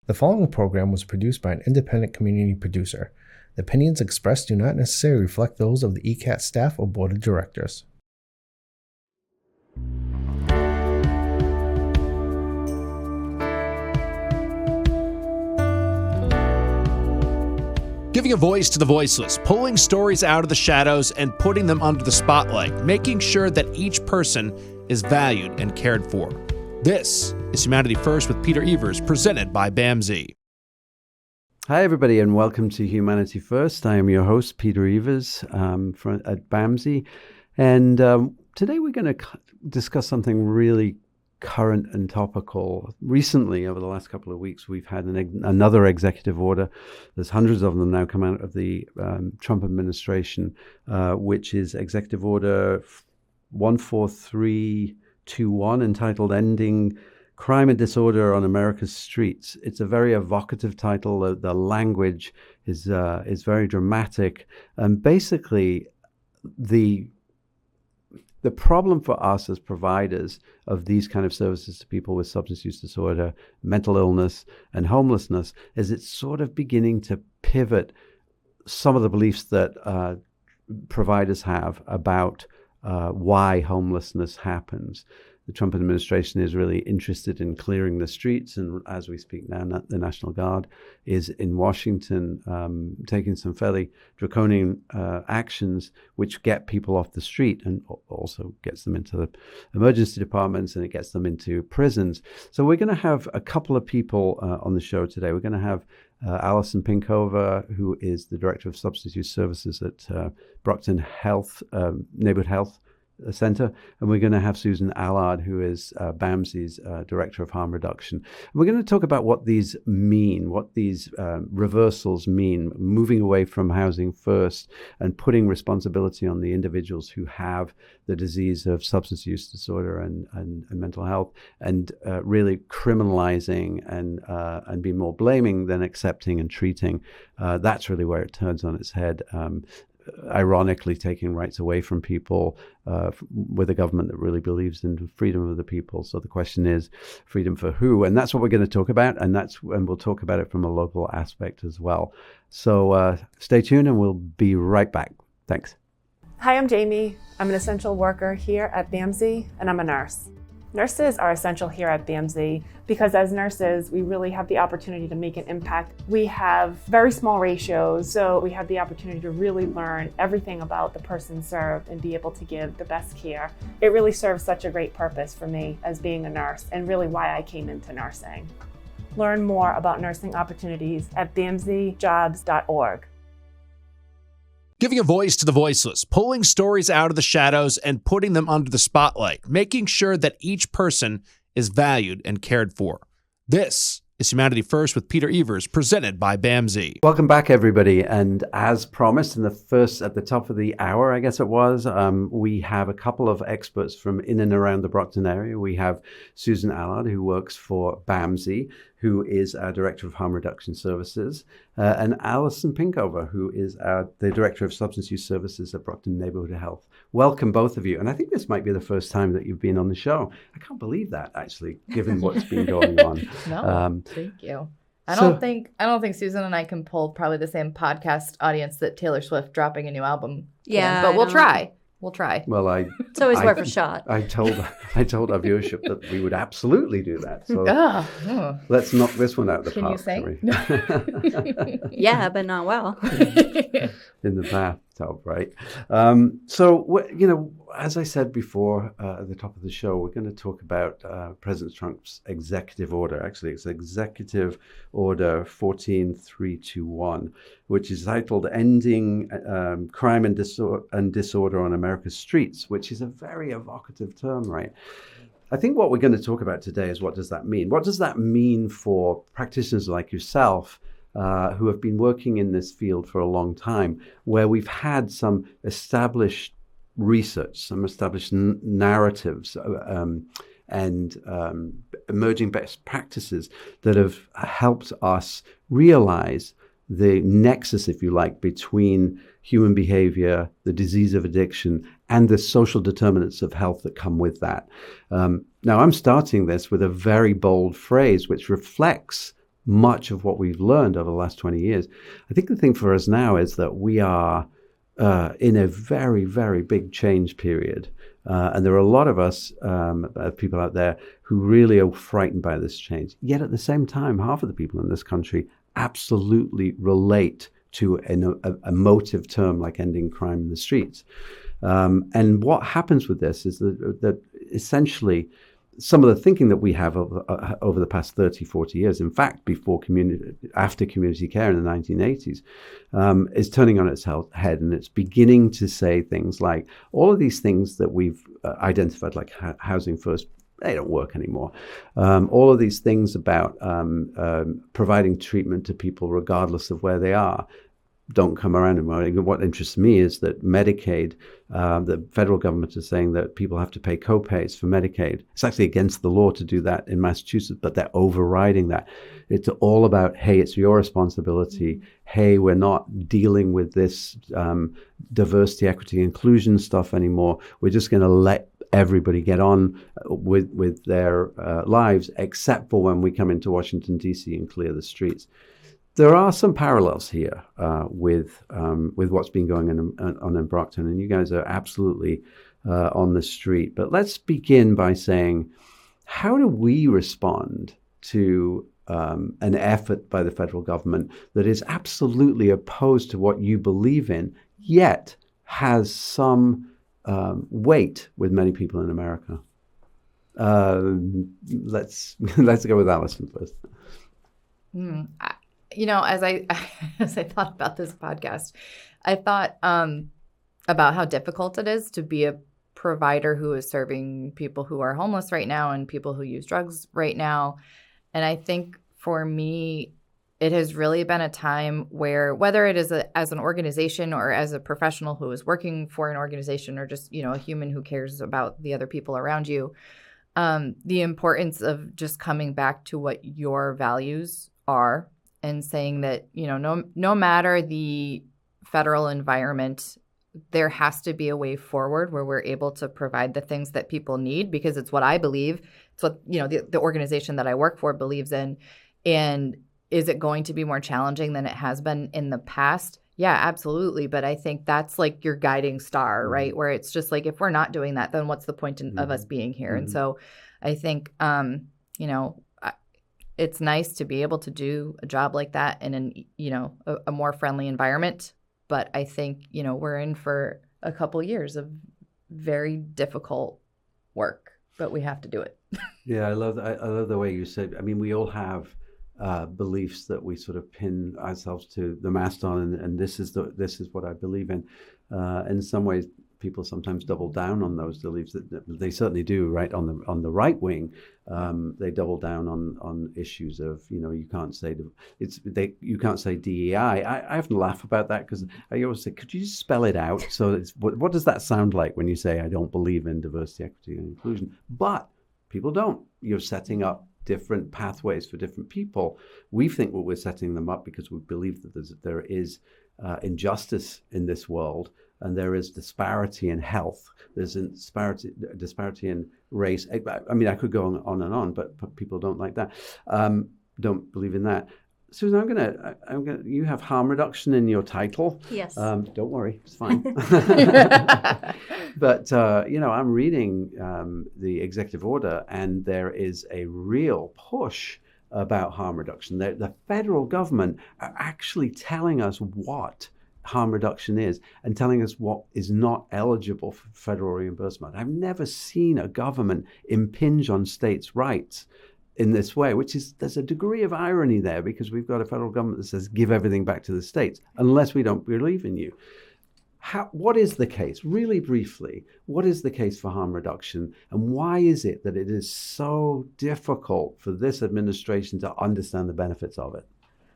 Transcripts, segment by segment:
The following program was produced by an independent community producer. The opinions expressed do not necessarily reflect those of the ECAT staff or board of directors. Giving a voice to the voiceless, pulling stories out of the shadows and putting them under the spotlight, making sure that each person is valued and cared for. This is Humanity First with Peter Evers, presented by BAMSI. Hi, everybody, and welcome to Humanity First. I am your host, Peter Evers at BAMSI. And today we're going to discuss something really current and topical. Recently, over the last couple of weeks, we've had another executive order. There's hundreds of them now come out of the Trump administration, which is Executive Order 14321, entitled Ending Crime and Disorder on America's Streets. It's a very evocative title. The language is very dramatic. And basically, the problem for us as providers of these kind of services to people with substance use disorder, mental illness, and homelessness is it's sort of beginning to pivot some of the beliefs that providers have about why homelessness happens. The Trump administration is really interested in clearing the streets, and as we speak now, the National Guard is in Washington taking some fairly draconian actions which get people off the street and also gets them into the emergency departments, and it gets them into prisons. So we're going to have a couple of people on the show today. We're going to have Allyson Pinkhover, who is the Director of Substance Use Services at Brockton Health, Neighborhood Health Center, and we're going to have Susan Allard, who is BAMSI's Director of Harm Reduction. And we're going to talk about what these mean, what these reversals mean, moving away from housing first and putting responsibility on the individuals who have the disease of substance use disorder and mental health, and really criminalizing and be more blaming than accepting and treating. That's really where it turns on its head. Ironically, taking rights away from people with a government that really believes in freedom of the people. So the question is, freedom for who? And that's what we're going to talk about, and we'll talk about it from a local aspect as well. So stay tuned, and we'll be right back. Thanks. Hi, I'm Jamie. I'm an essential worker here at BAMSI, and I'm a nurse. Nurses are essential here at BAMSI because as nurses, we really have the opportunity to make an impact. We have very small ratios, so we have the opportunity to really learn everything about the person served and be able to give the best care. It really serves such a great purpose for me as being a nurse, and really why I came into nursing. Learn more about nursing opportunities at bamsijobs.org. Giving a voice to the voiceless, pulling stories out of the shadows and putting them under the spotlight, making sure that each person is valued and cared for. This is Humanity First with Peter Evers, presented by BAMSI. Welcome back, everybody. And as promised at the top of the hour, I guess it was, we have a couple of experts from in and around the Brockton area. We have Susan Allard, who works for BAMSI, who is our Director of Harm Reduction Services, and Allyson Pinkhover, who is the Director of Substance Use Services at Brockton Neighborhood Health. Welcome, both of you. And I think this might be the first time that you've been on the show. I can't believe that, actually, given what's been going on. No, thank you. I don't think Susan and I can pull probably the same podcast audience that Taylor Swift dropping a new album. Yeah, but we'll try. We'll try. Well, it's always worth a shot. I told our viewership that we would absolutely do that. So let's knock this one out of the park. Can you sing? Yeah, but not well. In the bathtub, right? So, as I said before at the top of the show, we're going to talk about President Trump's executive order. Actually, it's Executive Order 14321, which is titled Ending Crime and Disorder on America's Streets, which is a very evocative term, right? I think what we're going to talk about today is, what does that mean? What does that mean for practitioners like yourself who have been working in this field for a long time, where we've had some established research, some established narratives and emerging best practices that have helped us realize the nexus, if you like, between human behavior, the disease of addiction, and the social determinants of health that come with that. Now, I'm starting this with a very bold phrase, which reflects much of what we've learned over the last 20 years. I think the thing for us now is that we are in a very, very big change period. And there are a lot of us, people out there, who really are frightened by this change. Yet at the same time, half of the people in this country absolutely relate to an emotive term like ending crime in the streets. And what happens with this is that essentially some of the thinking that we have over the past 30, 40 years, in fact, after community care in the 1980s, is turning on its head, and it's beginning to say things like all of these things that we've identified, like housing first, they don't work anymore. All of these things about providing treatment to people regardless of where they are don't come around anymore. What interests me is that Medicaid, the federal government is saying that people have to pay co-pays for Medicaid. It's actually against the law to do that in Massachusetts, but they're overriding that. It's all about, hey, it's your responsibility. Hey, we're not dealing with this diversity, equity, inclusion stuff anymore. We're just going to let everybody get on with their lives, except for when we come into Washington, D.C. and clear the streets. There are some parallels here with what's been going on in Brockton, and you guys are absolutely on the street. But let's begin by saying, how do we respond to an effort by the federal government that is absolutely opposed to what you believe in, yet has some weight with many people in America? Let's go with Allyson first. As I thought about this podcast, I thought about how difficult it is to be a provider who is serving people who are homeless right now and people who use drugs right now. And I think for me, it has really been a time where, whether it is as an organization or as a professional who is working for an organization, or just, a human who cares about the other people around you, the importance of just coming back to what your values are. And saying that, no matter the federal environment, there has to be a way forward where we're able to provide the things that people need, because it's what I believe. It's what, the organization that I work for believes in. And is it going to be more challenging than it has been in the past? Yeah, absolutely. But I think that's like your guiding star, right? Where it's just like, if we're not doing that, then what's the point of us being here? And so I think, it's nice to be able to do a job like that in a more friendly environment. But I think, we're in for a couple years of very difficult work, but we have to do it. Yeah, I love the way you said. I mean, we all have beliefs that we sort of pin ourselves to the mast on, and this is what I believe in. In some ways, people sometimes double down on those beliefs. That they certainly do, right? On the right wing, they double down on issues of you can't say DEI. I often laugh about that, because I always say, could you just spell it out? So what does that sound like when you say I don't believe in diversity, equity, and inclusion? But people don't. You're setting up different pathways for different people. We think we're setting them up because we believe that there is injustice in this world. And there is disparity in health. There's disparity in race. I mean, I could go on and on, but people don't like that. Don't believe in that. Susan, I'm gonna. You have harm reduction in your title. Yes. Don't worry, it's fine. But I'm reading the executive order, and there is a real push about harm reduction. The federal government are actually telling us what harm reduction is, and telling us what is not eligible for federal reimbursement. I've never seen a government impinge on states' rights in this way, there's a degree of irony there, because we've got a federal government that says give everything back to the states unless we don't believe in you. What is the case? Really briefly, what is the case for harm reduction, and why is it that it is so difficult for this administration to understand the benefits of it?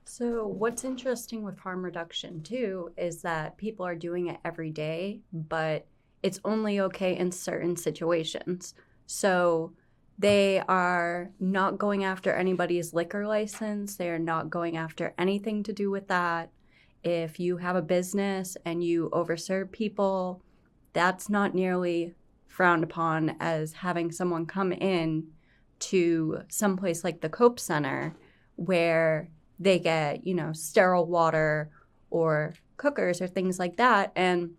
So what's interesting with harm reduction too is that people are doing it every day, but it's only okay in certain situations. So they are not going after anybody's liquor license. They are not going after anything to do with that. If you have a business and you overserve people, that's not nearly frowned upon as having someone come in to someplace like the Cope Center, where they get, sterile water or cookers or things like that. And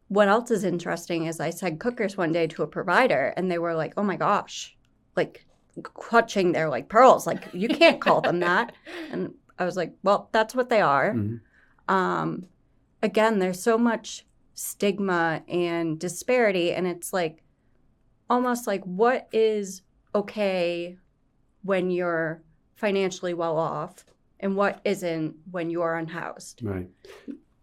what else is interesting is I said cookers one day to a provider, and they were like, oh my gosh, like clutching their like pearls, like you can't call them that. And I was like, well, that's what they are. Mm-hmm. Again, there's so much stigma and disparity, and it's like almost like what is okay when you're financially well off and what isn't when you are unhoused. Right.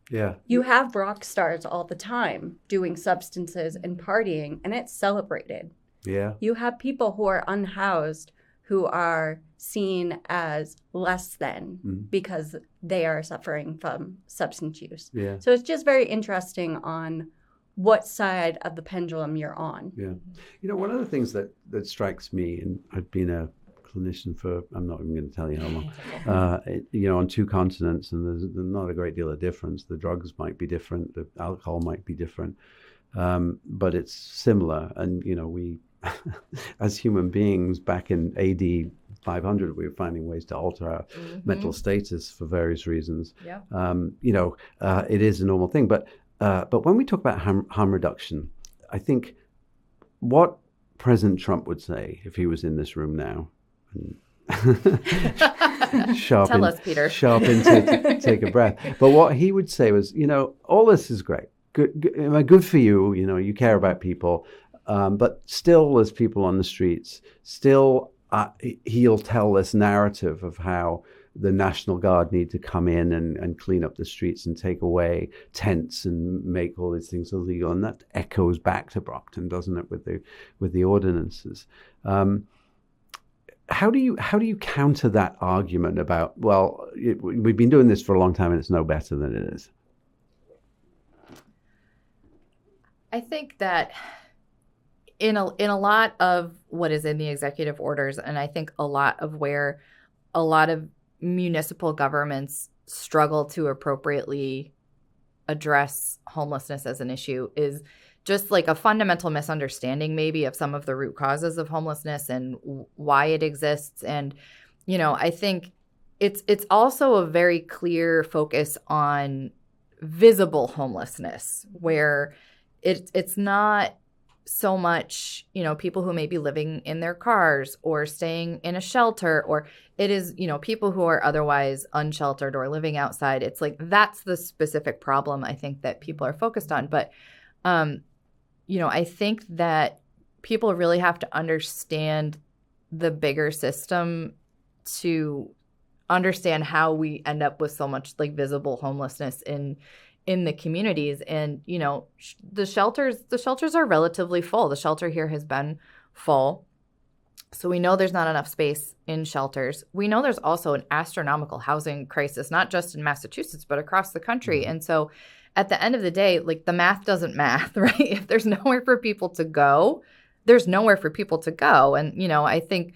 Yeah. You have rock stars all the time doing substances and partying, and it's celebrated. Yeah. You have people who are unhoused who are seen as less than because they are suffering from substance use. Yeah. So it's just very interesting on what side of the pendulum you're on. Yeah. One of the things that strikes me, and I've been a clinician for, I'm not even going to tell you how long, on 2 continents, and there's not a great deal of difference. The drugs might be different, the alcohol might be different, but it's similar. And, we, as human beings back in AD 500, we were finding ways to alter our mental status for various reasons. Yeah. It is a normal thing. But when we talk about harm reduction, I think what President Trump would say if he was in this room now, Tell us, Peter. Sharp in, take a breath. But what he would say was, all this is great. Good for you. You care about people. But still, there's people on the streets. Still, he'll tell this narrative of how the National Guard need to come in and clean up the streets and take away tents and make all these things illegal. And that echoes back to Brockton, doesn't it, with the ordinances? How do you counter that argument about, well, we've been doing this for a long time and it's no better than it is? I think that in a lot of what is in the executive orders, and I think a lot of where a lot of municipal governments struggle to appropriately address homelessness as an issue, is just like a fundamental misunderstanding maybe of some of the root causes of homelessness and why it exists. And, I think it's also a very clear focus on visible homelessness, where it's not so much, people who may be living in their cars or staying in a shelter, or it is, people who are otherwise unsheltered or living outside. It's like that's the specific problem I think that people are focused on. But I think that people really have to understand the bigger system to understand how we end up with so much like visible homelessness in the communities. And, the shelters are relatively full. The shelter here has been full. So we know there's not enough space in shelters. We know there's also an astronomical housing crisis, not just in Massachusetts, but across the country. Mm-hmm. And so at the end of the day, like the math doesn't math, right? If there's nowhere for people to go, there's nowhere for people to go. And, I think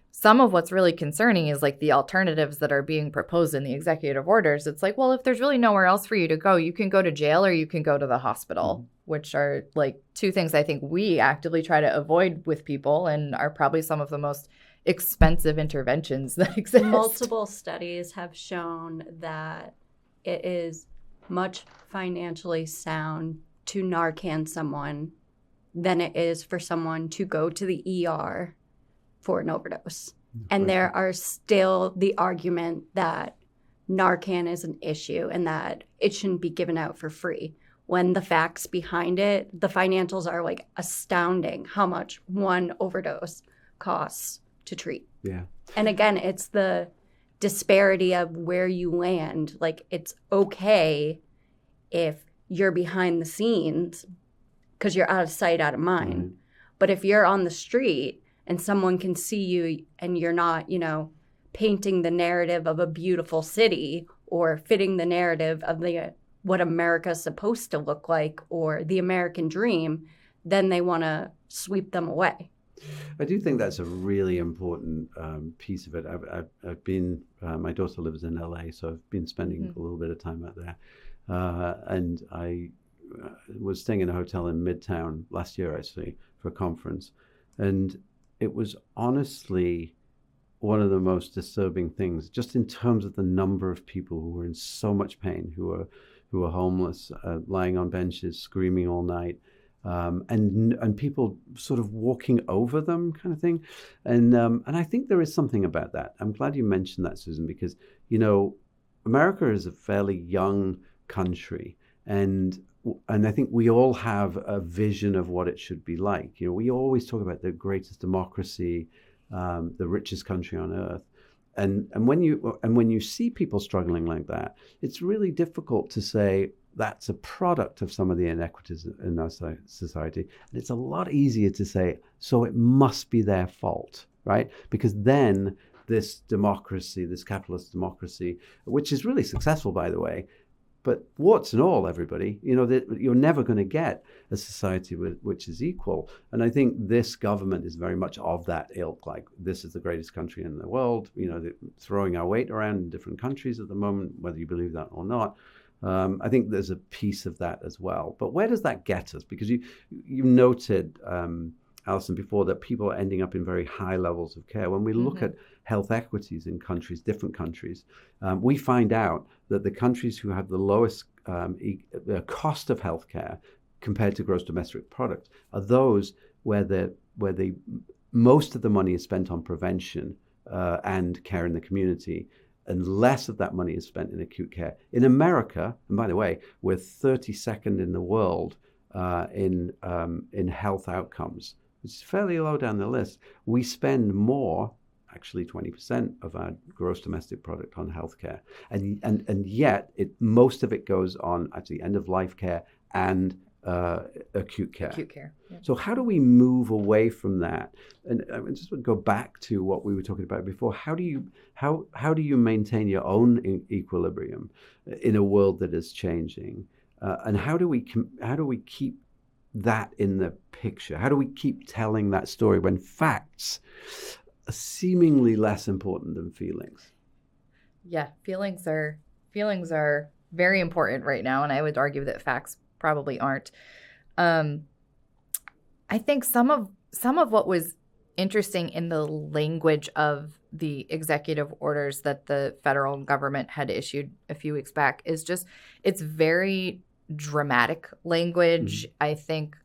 some of what's really concerning is like the alternatives that are being proposed in the executive orders. It's like, well, if there's really nowhere else for you to go, you can go to jail or you can go to the hospital, which are like 2 things I think we actively try to avoid with people and are probably some of the most expensive interventions that exist. Multiple studies have shown that it is much financially sound to Narcan someone than it is for someone to go to the ER for an overdose. And there are still the argument that Narcan is an issue and that it shouldn't be given out for free, when the facts behind it, the financials are like astounding how much one overdose costs to treat. Yeah. And again, it's the disparity of where you land. Like, it's okay if you're behind the scenes because you're out of sight, out of mind. Mm-hmm. But if you're on the street and someone can see you and you're not, painting the narrative of a beautiful city or fitting the narrative of what America's supposed to look like or the American dream, then they want to sweep them away. I do think that's a really important piece of it. I've been, my daughter lives in LA, so I've been spending a little bit of time out there. And I was staying in a hotel in Midtown last year, actually, for a conference. And it was honestly one of the most disturbing things, just in terms of the number of people who are in so much pain, who are homeless, lying on benches, screaming all night, and people sort of walking over them, kind of thing. And I think there is something about that. I'm glad you mentioned that, Susan, because America is a fairly young country, and I think we all have a vision of what it should be like. We always talk about the greatest democracy, the richest country on earth, and when you see people struggling like that, it's really difficult to say that's a product of some of the inequities in our society. And it's a lot easier to say, so it must be their fault, right? Because then this democracy, this capitalist democracy, which is really successful, by the way, but warts and all, everybody, you're never going to get a society which is equal. And I think this government is very much of that ilk. Like, this is the greatest country in the world. They're throwing our weight around in different countries at the moment, whether you believe that or not. I think there's a piece of that as well. But where does that get us? Because you noted, Allyson, before, that people are ending up in very high levels of care. When we look at health equities in countries, different countries, we find out that the countries who have the lowest cost of healthcare compared to gross domestic product are those where the most of the money is spent on prevention and care in the community, and less of that money is spent in acute care. In America, and by the way, we're 32nd in the world in health outcomes, which is fairly low down the list. We spend more, actually 20% of our gross domestic product, on healthcare, and yet most of it goes on actually end of life care and acute care. Yeah. So how do we move away from that? And I just want to go back to what we were talking about before. How do you maintain your own equilibrium in a world that is changing? And how do we keep that in the picture? How do we keep telling that story when facts are seemingly less important than feelings? Yeah, feelings are very important right now, and I would argue that facts probably aren't. I think some of what was interesting in the language of the executive orders that the federal government had issued a few weeks back is just, it's very dramatic language. I think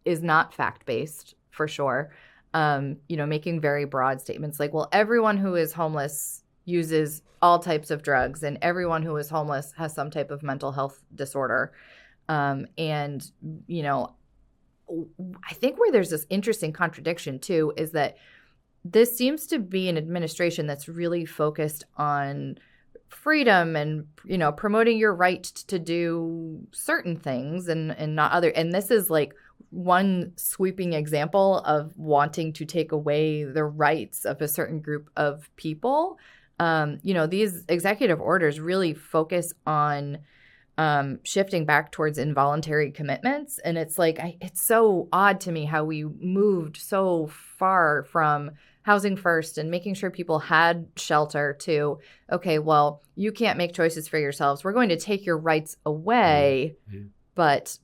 is not fact-based for sure. Making very broad statements like, well, everyone who is homeless uses all types of drugs, and everyone who is homeless has some type of mental health disorder. I think where there's this interesting contradiction too is that this seems to be an administration that's really focused on freedom and, promoting your right to do certain things and not other. And this is like one sweeping example of wanting to take away the rights of a certain group of people. These executive orders really focus on shifting back towards involuntary commitments. And it's like, it's so odd to me how we moved so far from housing first and making sure people had shelter to, okay, well, you can't make choices for yourselves. We're going to take your rights away, but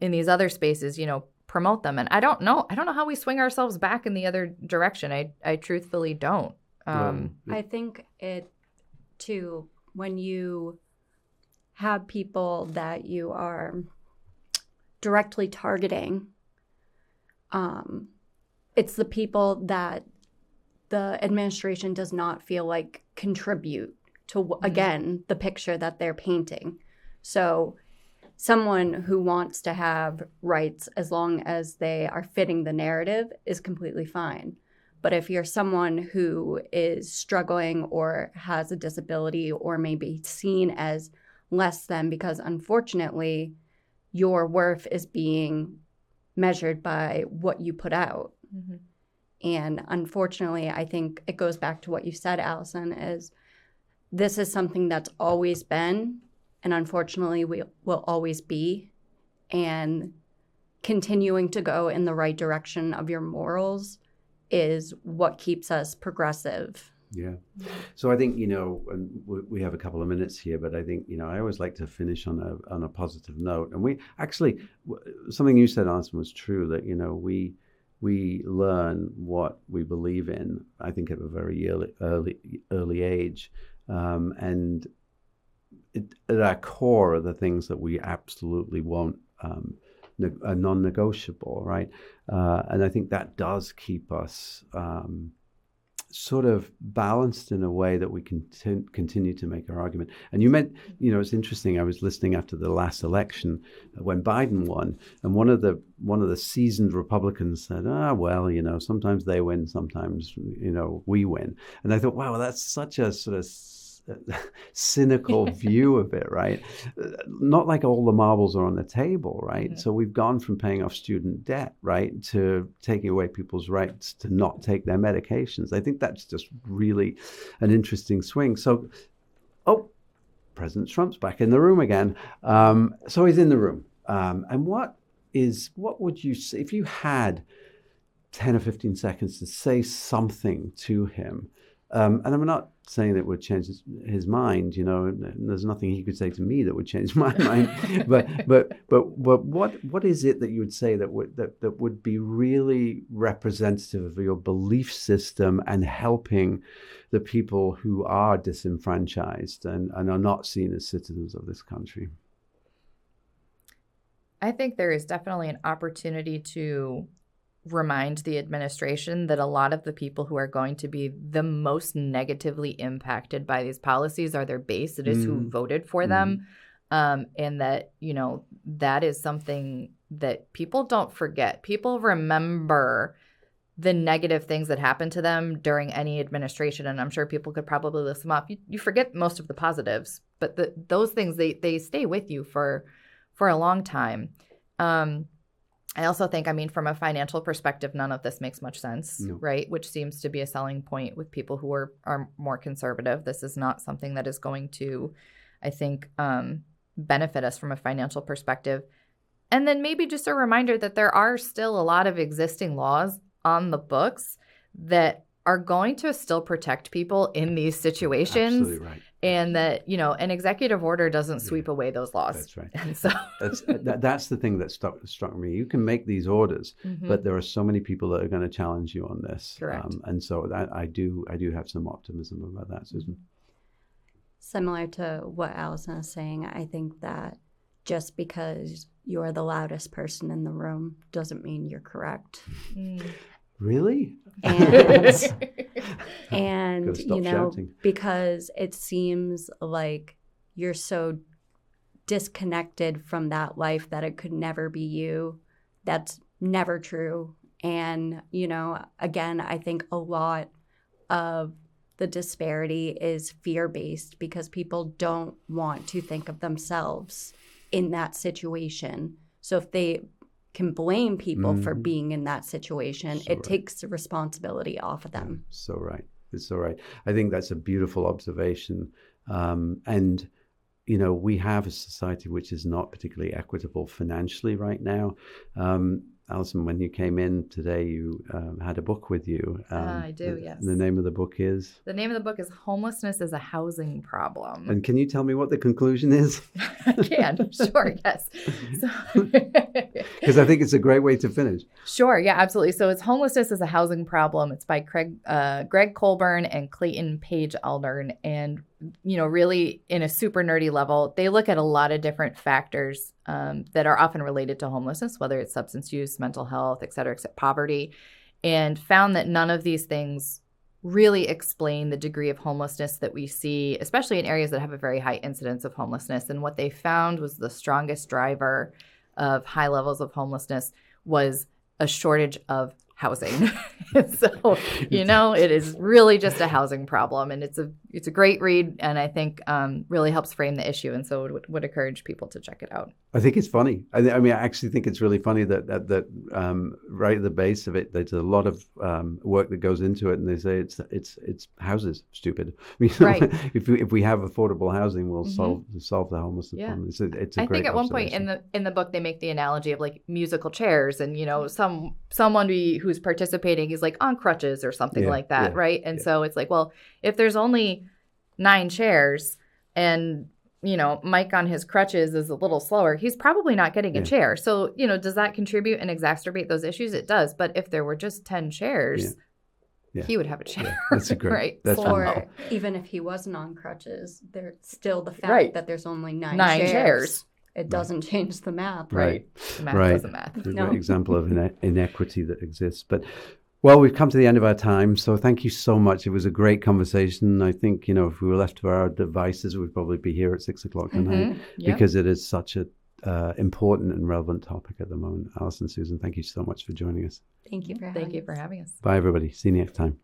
in these other spaces, promote them. And I don't know how we swing ourselves back in the other direction. I truthfully don't. I think when you have people that you are directly targeting, it's the people that the administration does not feel like contribute to, again, the picture that they're painting. So someone who wants to have rights as long as they are fitting the narrative is completely fine. But if you're someone who is struggling or has a disability or may be seen as less than, because unfortunately your worth is being measured by what you put out. Mm-hmm. And unfortunately, I think it goes back to what you said, Allyson, is this is something that's always been, and unfortunately we will always be. And continuing to go in the right direction of your morals is what keeps us progressive. Yeah. So I think, and we have a couple of minutes here, but I think, I always like to finish on a positive note. And we actually, something you said, Allyson, was true, that, we learn what we believe in, I think, at a very early age. And at our core are the things that we absolutely won't, are non-negotiable, right? And I think that does keep us sort of balanced in a way that we can continue to make our argument. And you meant, it's interesting. I was listening after the last election when Biden won, and one of the seasoned Republicans said, well, sometimes they win, sometimes, we win. And I thought, wow, that's such a sort of cynical view of it, right? Not like all the marbles are on the table, right? Mm-hmm. So we've gone from paying off student debt, right, to taking away people's rights to not take their medications. I think that's just really an interesting swing. So, President Trump's back in the room again. So he's in the room. And what would you say if you had 10 or 15 seconds to say something to him? And I'm not saying that would change his mind, there's nothing he could say to me that would change my mind. But what is it that you would say that would be really representative of your belief system and helping the people who are disenfranchised and are not seen as citizens of this country? I think there is definitely an opportunity to remind the administration that a lot of the people who are going to be the most negatively impacted by these policies are their base. It is who voted for them. And that, that is something that people don't forget. People remember the negative things that happened to them during any administration. And I'm sure people could probably list them off. You forget most of the positives, but those things, they stay with you for a long time. I also think, from a financial perspective, none of this makes much sense, right? Which seems to be a selling point with people who are more conservative. This is not something that is going to, I think, benefit us from a financial perspective. And then maybe just a reminder that there are still a lot of existing laws on the books that are going to still protect people in these situations. Absolutely right. And that, an executive order doesn't sweep away those laws. That's right. And so that's the thing that struck me. You can make these orders, but there are so many people that are going to challenge you on this. Correct. And so that I do have some optimism about that, Susan. Similar to what Allyson is saying, I think that just because you're the loudest person in the room doesn't mean you're correct. Really? And shouting. Because it seems like you're so disconnected from that life that it could never be you. That's never true. And, again, I think a lot of the disparity is fear-based because people don't want to think of themselves in that situation. So if they can blame people for being in that situation, it takes the responsibility off of them. So right. It's so right. I think that's a beautiful observation. And, we have a society which is not particularly equitable financially right now. Allyson, when you came in today, you had a book with you. I do, yes. The name of the book is? The name of the book is Homelessness is a Housing Problem. And can you tell me what the conclusion is? I can, sure, yes. Because I think it's a great way to finish. Sure, yeah, absolutely. So it's Homelessness is a Housing Problem. It's by Greg Colburn and Clayton Page Allard. And, really in a super nerdy level, they look at a lot of different factors that are often related to homelessness, whether it's substance use, mental health, et cetera, poverty, and found that none of these things really explain the degree of homelessness that we see, especially in areas that have a very high incidence of homelessness. And what they found was the strongest driver of high levels of homelessness was a shortage of housing. So, it is really just a housing problem. And it's a great read, and I think really helps frame the issue. And so would encourage people to check it out. I think it's funny. I actually think it's really funny that right at the base of it, there's a lot of work that goes into it, and they say it's houses, stupid. Right. If we have affordable housing, we'll solve the homelessness problem. It's a great I think at one point in the book they make the analogy of like musical chairs, and someone who's participating is like on crutches or something like that, right? And so it's like, well, if there's only 9 chairs and Mike on his crutches is a little slower, he's probably not getting a chair. So, does that contribute and exacerbate those issues? It does. But if there were just 10 chairs, he would have a chair. That's a great. right? That's Or even if he wasn't on crutches, there's still the fact that there's only nine chairs. It doesn't change the math. Right. The math doesn't math. It's a great example of inequity that exists. But, well, we've come to the end of our time. So thank you so much. It was a great conversation. I think, if we were left to our devices, we'd probably be here at 6:00 tonight because it is such a important and relevant topic at the moment. Allyson, Susan, thank you so much for joining us. Thank you for having us. Thank you for having us. Bye, everybody. See you next time.